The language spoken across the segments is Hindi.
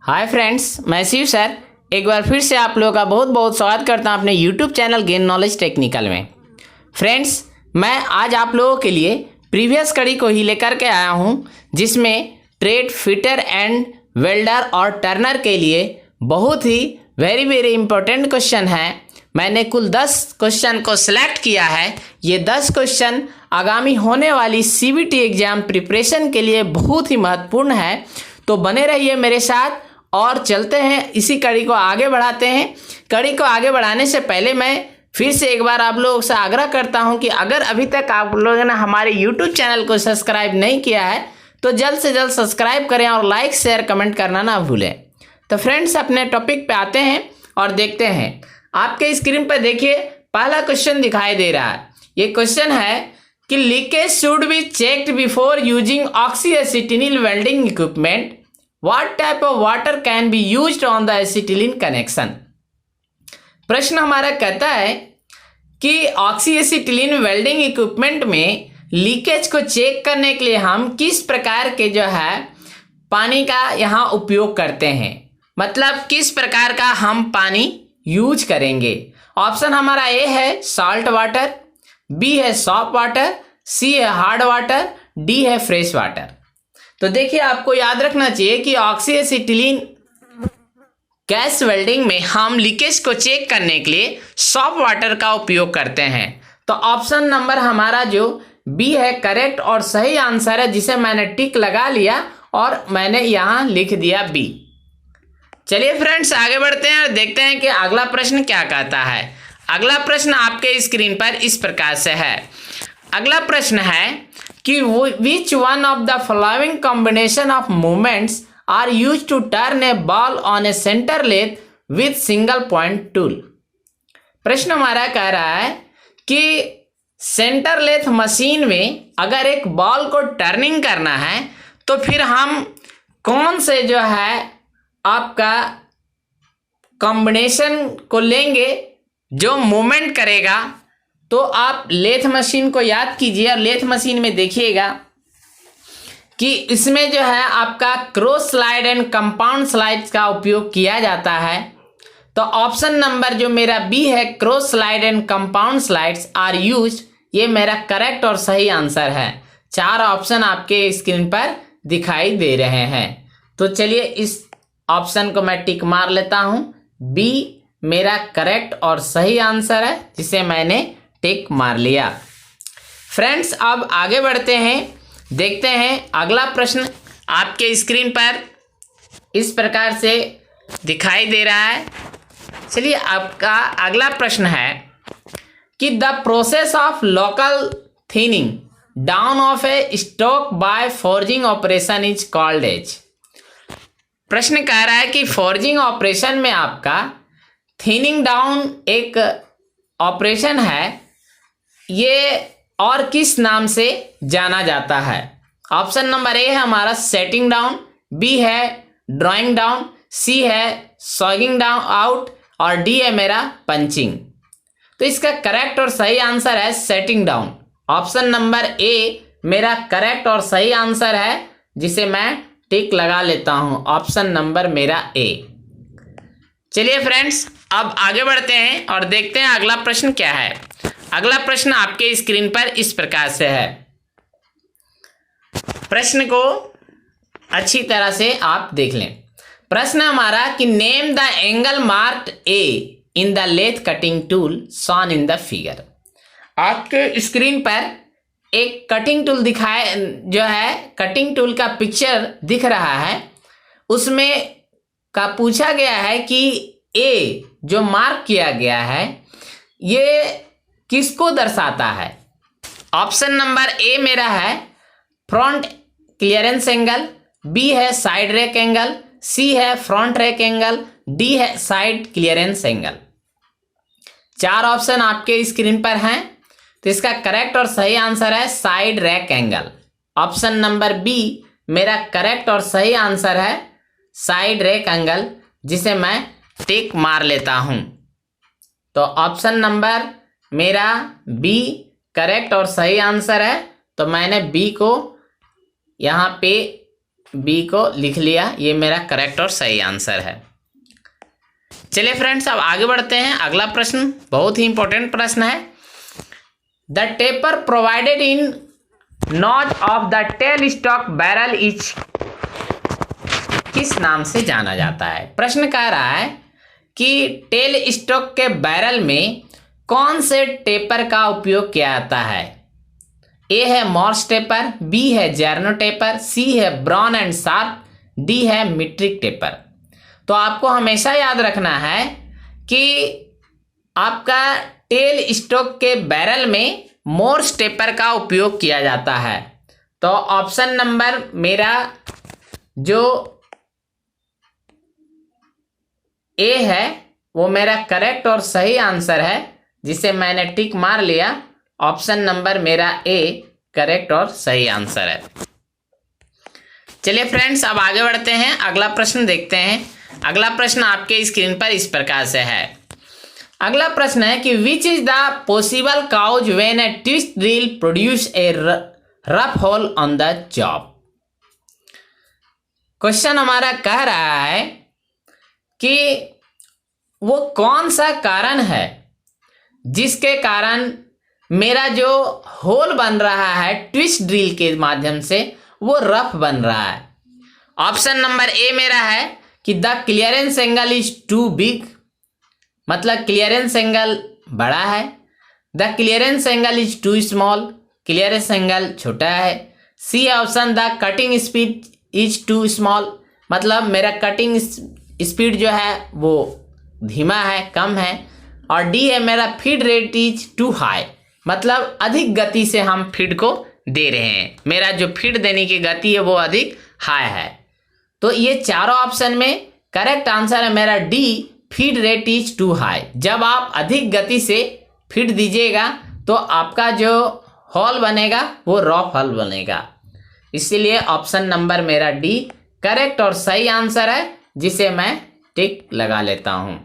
हाय फ्रेंड्स, मैं शिव सर एक बार फिर से आप लोगों का बहुत बहुत स्वागत करता हूं अपने YouTube channel gain knowledge technical में। फ्रेंड्स, मैं आज आप लोगों के लिए प्रीवियस कड़ी को ही लेकर के आया हूं, जिसमें ट्रेड फिटर एंड वेल्डर और टर्नर के लिए बहुत ही वेरी इंपॉर्टेंट क्वेश्चन है। मैंने कुल 10 क्वेश्चन को सिलेक्ट किया है। ये 10 क्वेश्चन आगामी होने वाली सीबीटी एग्जाम प्रिपरेशन के लिए बहुत ही महत्वपूर्ण है। तो बने रहिए मेरे साथ और चलते हैं, इसी कड़ी को आगे बढ़ाते हैं। कड़ी को आगे बढ़ाने से पहले मैं फिर से एक बार आप लोगों से आग्रह करता हूं कि अगर अभी तक आप लोगों ने हमारे यूट्यूब चैनल को सब्सक्राइब नहीं किया है तो जल्द से जल्द सब्सक्राइब करें और लाइक शेयर कमेंट करना ना भूलें। तो फ्रेंड्स, अपने टॉपिक पे आते हैं और देखते हैं। आपके स्क्रीन पर देखिए, पहला क्वेश्चन दिखाई दे रहा है। ये क्वेश्चन है कि leakage should be checked before using oxyacetylene welding equipment. What type of water can be used on the acetylene connection? प्रश्न हमारा कहता है कि ऑक्सीएसिटिलीन वेल्डिंग इक्विपमेंट में लीकेज को चेक करने के लिए हम किस प्रकार के जो है पानी का यहाँ उपयोग करते हैं, मतलब किस प्रकार का हम पानी यूज करेंगे। ऑप्शन हमारा ए है सॉल्ट वाटर, बी है सॉफ्ट वाटर, सी है हार्ड वाटर, डी है फ्रेश वाटर। तो देखिए, आपको याद रखना चाहिए कि ऑक्सीएसिटिलीन गैस वेल्डिंग में हम लीकेज को चेक करने के लिए सॉफ्ट वाटर का उपयोग करते हैं। तो ऑप्शन नंबर हमारा जो बी है करेक्ट और सही आंसर है, जिसे मैंने टिक लगा लिया और मैंने यहां लिख दिया बी। चलिए फ्रेंड्स, आगे बढ़ते हैं और देखते हैं कि अगला प्रश्न क्या कहता है। अगला प्रश्न आपके स्क्रीन पर इस प्रकार से है। अगला प्रश्न है कि which one of the following combination of movements are used to turn a ball on a center lathe with single point tool। प्रश्न हमारा कह रहा है कि सेंटर लेथ मशीन में अगर एक बॉल को टर्निंग करना है तो फिर हम कौन से जो है आपका कॉम्बिनेशन को लेंगे जो मूवमेंट करेगा। तो आप लेथ मशीन को याद कीजिए और लेथ मशीन में देखिएगा कि इसमें जो है आपका cross slide and compound slide का उपयोग किया जाता है। तो ऑप्शन नंबर जो मेरा बी है cross slide and compound slides are used, ये मेरा करेक्ट और सही आंसर है। 4 ऑप्शन आपके स्क्रीन पर दिखाई दे रहे हैं। तो चलिए इस ऑप्शन को मैं टिक मार लेता हूं। बी मेरा करेक्ट और सही आंसर है, जिसे मैंने टिक मार लिया। फ्रेंड्स, अब आगे बढ़ते हैं, देखते हैं अगला प्रश्न आपके स्क्रीन पर इस प्रकार से दिखाई दे रहा है। चलिए, आपका अगला प्रश्न है कि the process of local thinning down of a stock by forging operation is called as. प्रश्न कह रहा है कि फोर्जिंग ऑपरेशन में आपका थिनिंग डाउन एक ऑपरेशन है, ये और किस नाम से जाना जाता है। ऑप्शन नंबर ए है हमारा सेटिंग डाउन, बी है ड्राइंग डाउन, सी है सॉगिंग डाउन आउट और डी है मेरा पंचिंग। तो इसका करेक्ट और सही आंसर है setting down. Option number A मेरा करेक्ट और सही आंसर है, जिसे मैं टिक लगा लेता हूं। ऑप्शन नंबर मेरा ए। चलिए फ्रेंड्स, अब आगे बढ़ते हैं और देखते हैं अगला प्रश्न क्या है। अगला प्रश्न आपके स्क्रीन पर इस प्रकार से है। प्रश्न को अच्छी तरह से आप देख लें। प्रश्न हमारा कि name the angle marked A in the lathe cutting tool shown in the figure. आपके स्क्रीन पर एक कटिंग टूल दिखाए, जो है कटिंग टूल का पिक्चर दिख रहा है। उसमें का पूछा गया है कि ए जो मार्क किया गया है ये किसको दर्शाता है। ऑप्शन नंबर ए मेरा है फ्रंट क्लियरेंस एंगल, बी है साइड रैक एंगल, सी है फ्रंट रैक एंगल, डी है साइड क्लियरेंस एंगल। 4 ऑप्शन आपके स्क्रीन पर हैं। तो इसका करेक्ट और सही आंसर है side rake angle. Option number B मेरा करेक्ट और सही आंसर है साइड रैक एंगल, जिसे मैं टिक मार लेता हूं। तो ऑप्शन नंबर मेरा बी करेक्ट और सही आंसर है, तो मैंने बी को यहाँ पे बी को लिख लिया, ये मेरा करेक्ट और सही आंसर है। चलिए फ्रेंड्स, अब आगे बढ़ते हैं। अगला प्रश्न बहुत ही इंपॉर्टेंट प्रश्न है। The taper provided in notch of the tell stock barrel is किस नाम से जाना जाता है? प्रश्न कह रहा है कि टेल स्टॉक के बैरल में कौन से टेपर का उपयोग किया जाता है? ए है मॉर्स टेपर, बी है जर्नो टेपर, सी है ब्राउन एंड शार्प, डी है मीट्रिक टेपर। तो आपको हमेशा याद रखना है कि आपका टेल स्टॉक के बैरल में मोर्स टेपर का उपयोग किया जाता है। तो ऑप्शन नंबर मेरा जो ए है वो मेरा करेक्ट और सही आंसर है, जिसे मैंने टिक मार लिया। ऑप्शन नंबर मेरा ए करेक्ट और सही आंसर है। चलिए फ्रेंड्स, अब आगे बढ़ते हैं, अगला प्रश्न देखते हैं। अगला प्रश्न आपके स्क्रीन पर इस प्रकार से है। अगला प्रश्न है कि which is the possible cause when a twist drill produce a rough hole on the job. Question हमारा कह रहा है कि वो कौन सा कारण है जिसके कारण मेरा जो होल बन रहा है ट्विस्ट ड्रिल के माध्यम से वो रफ बन रहा है। ऑप्शन नंबर ए मेरा है कि the clearance angle is too big, मतलब क्लियरेंस एंगल बड़ा है। The clearance angle is too small, clearance angle छोटा है। C option the cutting speed is too small, मतलब मेरा कटिंग स्पीड जो है वो धीमा है, कम है। और डी है मेरा feed rate is too high, मतलब अधिक गति से हम फीड को दे रहे हैं, मेरा जो फीड देने की गति है वो अधिक हाई है। तो ये चारों ऑप्शन में करेक्ट आंसर है मेरा D, feed rate is too high. जब आप अधिक गति से फीड दीजिएगा तो आपका जो हॉल बनेगा वो रफ हॉल बनेगा। इसीलिए ऑप्शन नंबर मेरा डी करेक्ट और सही आंसर है, जिसे मैं टिक लगा लेता हूं।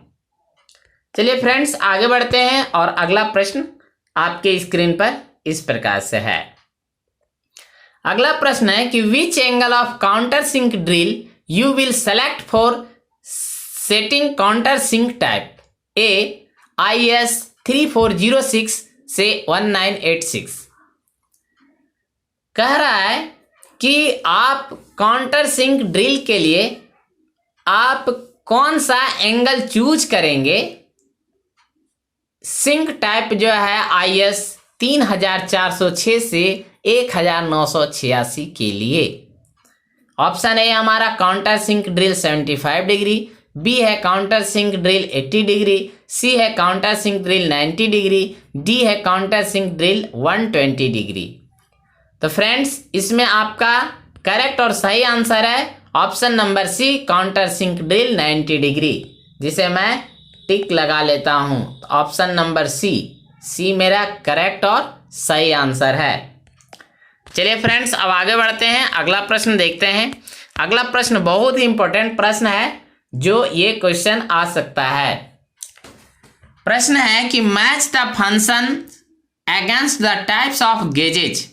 चलिए फ्रेंड्स, आगे बढ़ते हैं और अगला प्रश्न आपके स्क्रीन पर इस प्रकार से है। अगला प्रश्न है कि which angle of countersink drill you will select for setting countersink type A IS 3406 से 1986। कह रहा है कि आप काउंटर सिंक ड्रिल के लिए आप कौन सा एंगल चूज करेंगे सिंक टाइप जो है IS 3406 से 1986 के लिए। ऑप्शन ए हमारा countersink drill 75 degree, B है countersink drill 80 degree, C है countersink drill 90 degree, D है काउंटर सिंक ड्रिल 120 डिग्री। तो फ्रेंड्स, इसमें आपका करेक्ट और सही आंसर है option number C, countersink drill 90 degree, जिसे मैं टिक लगा लेता हूं। ऑप्शन नंबर सी मेरा करेक्ट और सही आंसर है। चलिए फ्रेंड्स, अब आगे बढ़ते हैं, अगला प्रश्न देखते हैं। अगला प्रश्न बहुत ही इंपॉर्टेंट प्रश्न है, जो ये क्वेश्चन आ सकता है। प्रश्न है कि match the function against the types of gauges.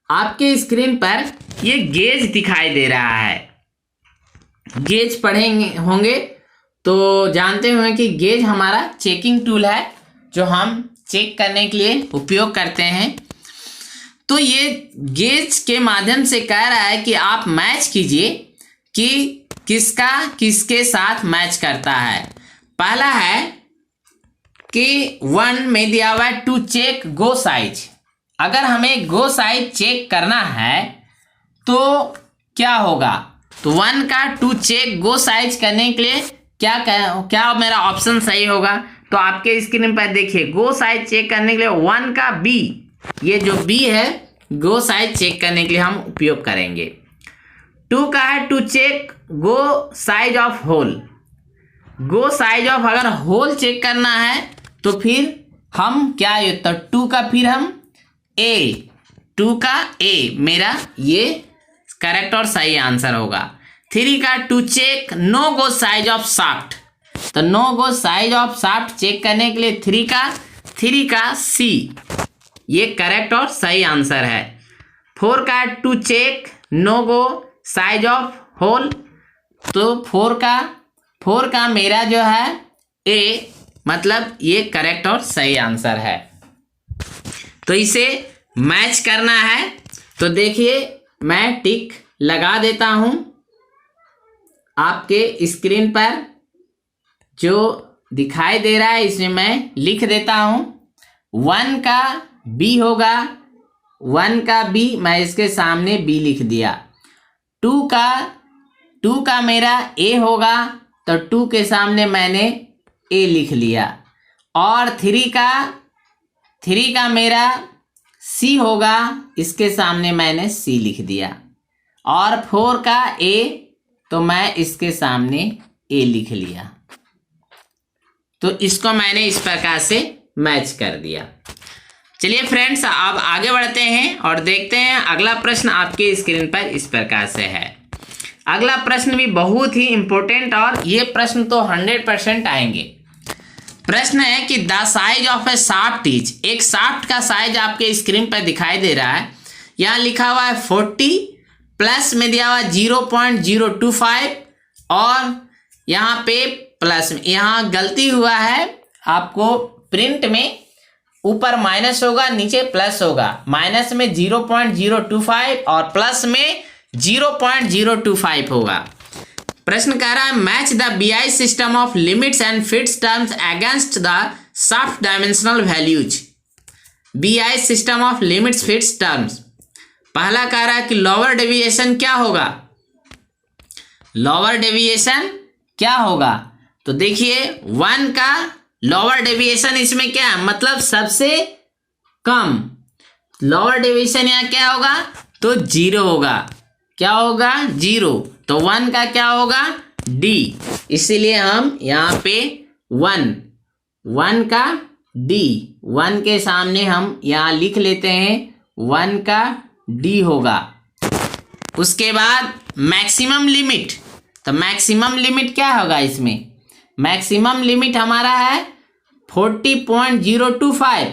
आपके स्क्रीन पर ये गेज दिखाई दे रहा है। गेज पढ़ेंगे होंगे तो जानते हुए कि गेज हमारा चेकिंग टूल है, जो हम चेक करने के लिए उपयोग करते हैं। तो ये गेज के माध्यम से कह रहा है कि आप मैच कीजिए कि किसका किसके साथ मैच करता है। पहला है कि 1 में दिया हुआ है टू चेक गो साइज। अगर हमें गो साइज चेक करना है तो क्या होगा? तो 1 का टू चेक गो साइज करने के लिए क्या मेरा ऑप्शन सही होगा? तो आपके स्क्रीन पर देखिए, गो साइज चेक करने के लिए 1 का बी, ये जो बी है गो साइज चेक करने के लिए हम उपयोग करेंगे। 2 का है to check go size of hole. Go size of अगर होल चेक करना है तो फिर हम क्या, तो 2 का फिर हम ए, 2 का ए मेरा ये करेक्ट और सही आंसर होगा। 3 का to check no go size of shaft. तो no go size of shaft check करने के लिए 3 का सी, ये करेक्ट और सही आंसर है। 4 का to check no go size of hole, तो 4 का मेरा जो है ए, मतलब ये करेक्ट और सही आंसर है। तो इसे मैच करना है, तो देखिए मैं टिक लगा देता हूं आपके स्क्रीन पर, जो दिखाई दे रहा है इसमें मैं लिख देता हूं। 1 का बी होगा, 1 का बी, मैं इसके सामने बी लिख दिया। 2 का मेरा ए होगा, तो 2 के सामने मैंने ए लिख लिया। और 3 का मेरा सी होगा, इसके सामने मैंने सी लिख दिया। और 4 का ए, तो मैं इसके सामने ए लिख लिया। तो इसको मैंने इस प्रकार से मैच कर दिया। चलिए फ्रेंड्स, अब आगे बढ़ते हैं और देखते हैं अगला प्रश्न आपके स्क्रीन पर इस प्रकार से है। अगला प्रश्न भी बहुत ही इंपॉर्टेंट, और ये प्रश्न तो 100% आएंगे। प्रश्न है कि the size of A shaft is, एक शाफ्ट का साइज आपके स्क्रीन पर दिखाई दे रहा है। यहाँ लिखा हुआ है 40, प्लस में दिया हुआ है 0.025, और यहाँ पे प्लस में, यहाँ गलती हुआ है आपको प्रिंट में, ऊपर माइनस होगा नीचे प्लस होगा। माइनस में 0.025 और प्लस में 0.025 होगा। प्रश्न कह रहा है match the BI system of limits and fits terms against the shaft dimensional values. BI system of limits fits terms, पहला कह रहा है कि लोअर डेविएशन क्या होगा, लोअर डेविएशन क्या होगा। तो देखिए 1 का लोअर डेविएशन इसमें क्या है, मतलब सबसे कम। लोअर डेविएशन यहाँ क्या होगा, तो 0 होगा। क्या होगा, 0। तो 1 का क्या होगा, डी, इसीलिए हम यहाँ पे 1 का डी, 1 के सामने हम यहाँ लिख लेते हैं 1 का डी होगा। उसके बाद मैक्सिमम लिमिट, तो मैक्सिमम लिमिट क्या होगा इसमें, मैक्सिमम लिमिट हमारा है 40.025,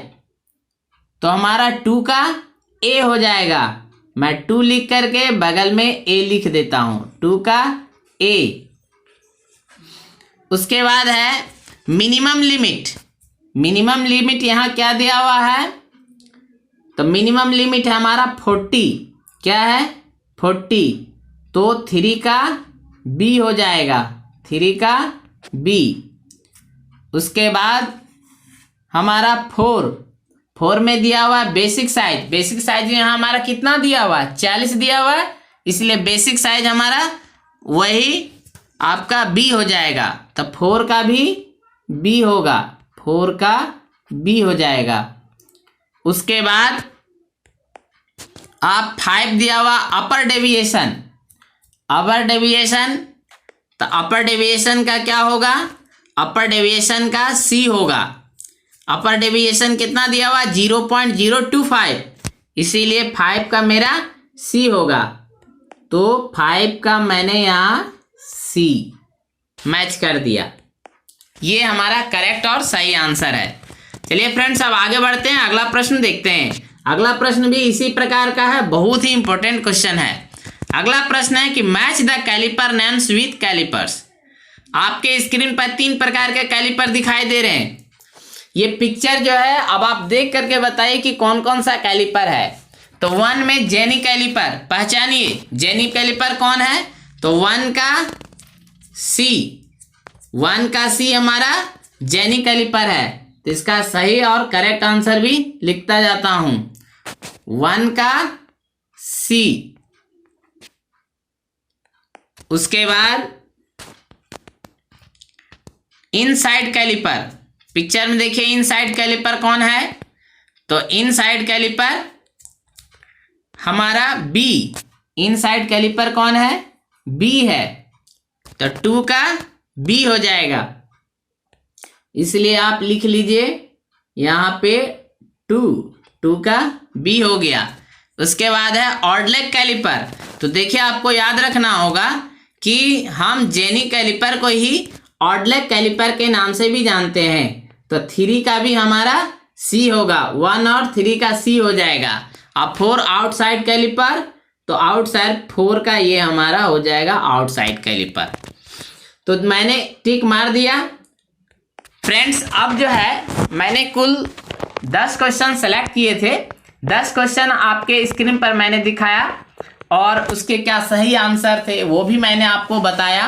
तो हमारा 2 का ए हो जाएगा। मैं 2 लिख करके बगल में ए लिख देता हूं, 2 का ए। उसके बाद है मिनिमम लिमिट, मिनिमम लिमिट यहाँ क्या दिया हुआ है, तो मिनिमम लिमिट है हमारा 40, क्या है 40, तो 3 का बी हो जाएगा, 3 का बी। उसके बाद हमारा 4 में दिया हुआ है बेसिक साइज, बेसिक साइज यहाँ हमारा कितना दिया हुआ है, 40 दिया हुआ है, इसलिए बेसिक साइज हमारा वही आपका बी हो जाएगा। तो 4 का भी बी होगा, 4 का बी हो जाएगा। उसके बाद आप 5 दिया हुआ अपर डेविएशन, अपर डेविएशन, तो अपर डेविएशन का क्या होगा, अपर डेविएशन का सी होगा। अपर डेविएशन कितना दिया हुआ 0.025, इसीलिए 5 का मेरा सी होगा। तो 5 का मैंने यहाँ सी मैच कर दिया। ये हमारा करेक्ट और सही आंसर है। चलिए फ्रेंड्स, अब आगे बढ़ते हैं, अगला प्रश्न देखते हैं। अगला प्रश्न भी इसी प्रकार का है, बहुत ही इंपॉर्टेंट क्वेश्चन है। अगला प्रश्न है कि match the caliper names with calipers. आपके स्क्रीन पर 3 प्रकार के कैलिपर दिखाई दे रहे हैं। ये पिक्चर जो है, अब आप देख करके बताइए कि कौन कौन सा कैलिपर है। तो 1 में जेनी कैलिपर, पहचानिए जेनी कैलिपर कौन है, तो 1 का सी, 1 का सी हमारा जेनी कैलिपर है। तो इसका सही और करेक्ट आंसर भी लिखता जाता हूं, 1 का सी। उसके बाद इनसाइड कैलिपर, पिक्चर में देखिए इनसाइड कैलिपर कौन है, तो इनसाइड कैलिपर हमारा बी, इनसाइड कैलिपर कौन है, बी है। तो 2 का बी हो जाएगा, इसलिए आप लिख लीजिए यहाँ पे 2 का बी हो गया। उसके बाद है ऑड लेग कैलिपर। तो देखिए आपको याद रखना होगा कि हम जेनी कैलिपर को ही ऑड लेग कैलिपर के नाम से भी जानते हैं। तो 3 का भी हमारा सी होगा, 1 और 3 का सी हो जाएगा। अब 4 आउटसाइड कैलिपर, तो आउटसाइड 4 का ये हमारा हो जाएगा आउटसाइड कैलिपर। तो मैंने टिक मार दिया। फ्रेंड्स अब जो है मैंने कुल 10 क्वेश्चन सेलेक्ट किए थे। 10 क्वेश्चन आपके स्क्रीन पर मैंने दिखाया और उसके क्या सही आंसर थे वो भी मैंने आपको बताया।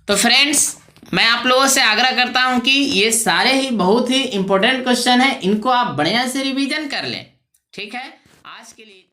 तो फ्रेंड्स मैं आप लोगों से आग्रह करता हूं कि ये सारे ही बहुत ही इंपॉर्टेंट क्वेश्चन हैं, इनको आप बढ़िया से रिवीजन कर लें। ठीक है, आज के लिए